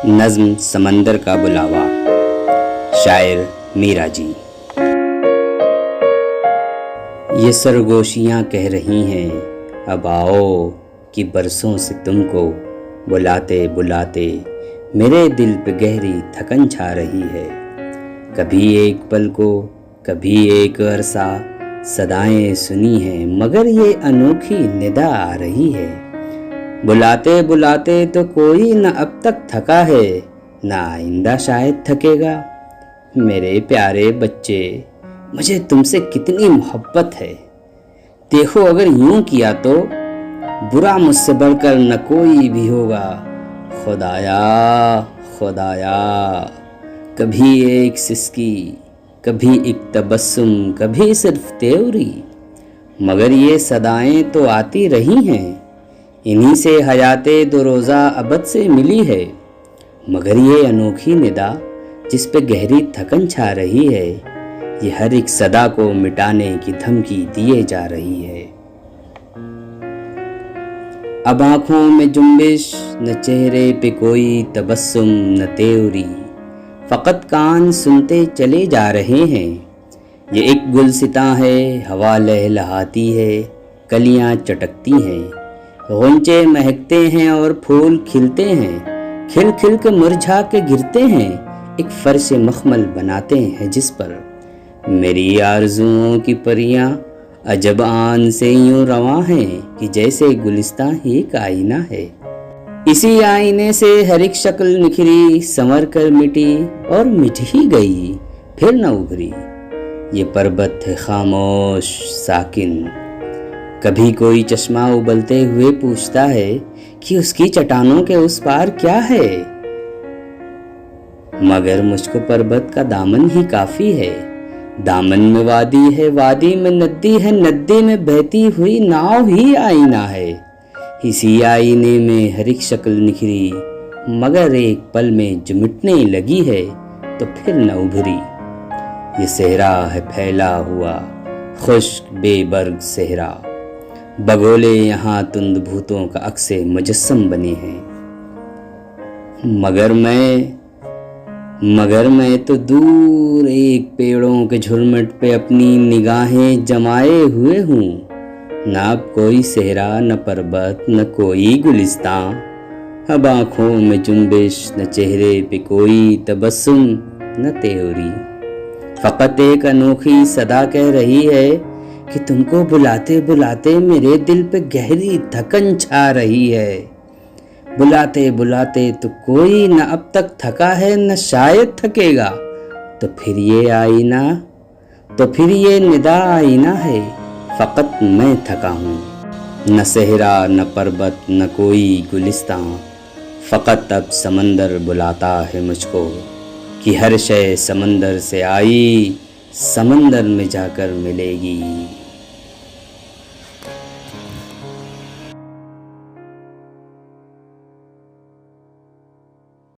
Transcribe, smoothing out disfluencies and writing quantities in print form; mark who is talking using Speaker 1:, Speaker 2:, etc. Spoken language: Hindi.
Speaker 1: नज़्म समंदर का बुलावा, शायर मीरा जी। ये सरगोशियाँ कह रही हैं अब आओ कि बरसों से तुमको बुलाते बुलाते मेरे दिल पे गहरी थकन छा रही है। कभी एक पल को कभी एक अरसा सदाएं सुनी हैं, मगर ये अनोखी निदा आ रही है। बुलाते बुलाते तो कोई न अब तक थका है, न आइंदा शायद थकेगा। मेरे प्यारे बच्चे, मुझे तुमसे कितनी मोहब्बत है। देखो अगर यूं किया तो बुरा मुझसे बढ़कर न कोई भी होगा। खुदाया खुदाया, कभी एक सिसकी, कभी एक तबस्सुम, कभी सिर्फ त्योरी, मगर ये सदाएं तो आती रही हैं। इन्हीं से हयाते दो रोज़ा अबद से मिली है, मगर ये अनोखी निदा जिस पे गहरी थकन छा रही है, ये हर एक सदा को मिटाने की धमकी दिए जा रही है। अब आँखों में जुम्बिश, न चेहरे पे कोई तबस्सुम, न त्योरी, फ़कत कान सुनते चले जा रहे हैं। ये एक गुलसितां है, हवा लहलहाती है, कलियां चटकती हैं, गुंचे महकते हैं और फूल खिलते हैं, खिल खिल के मुरझा के गिरते हैं, एक फर्श मखमल बनाते हैं जिस पर मेरी आरज़ुओं की परियां अजब आन से यूं रवां हैं कि जैसे गुलिस्तां ही एक आईना है। इसी आईने से हर एक शक्ल निखरी, संवर कर मिटी और मिट ही गई, फिर न उभरी। ये पर्वत है खामोश साकिन। कभी कोई चश्मा उबलते हुए पूछता है कि उसकी चट्टानों के उस पार क्या है, मगर मुझको पर्वत का दामन ही काफी है। दामन में वादी है, वादी में नदी है, नदी में बहती हुई नाव ही आईना है। इसी आईने में हर एक शक्ल निखरी, मगर एक पल में जो मिटने लगी है तो फिर न उभरी। ये सहरा है फैला हुआ खुश्क बेबर्ग सहरा, बगोले यहाँ तुंद भूतों का अक्से मुजस्सम बने हैं, मगर मैं तो दूर एक पेड़ों के झुरमुट पे अपनी निगाहें जमाए हुए हूँ। न अब कोई सहरा, न पर्वत, न कोई गुलिस्तां, अब आँखों में जुम्बिश, न चेहरे पे कोई तबस्सुम, न त्योरी। फ़कत एक अनोखी सदा कह रही है कि तुमको बुलाते बुलाते मेरे दिल पे गहरी थकन छा रही है। बुलाते बुलाते तो कोई न अब तक थका है, न शायद थकेगा। तो फिर ये आईना, तो फिर ये निदा आईना है, फ़कत मैं थका हूँ। न सहरा, न पर्वत, न कोई गुलिस्तां, फ़कत अब समंदर बुलाता है मुझको कि हर शय समंदर से आई, समंदर में जाकर मिलेगी।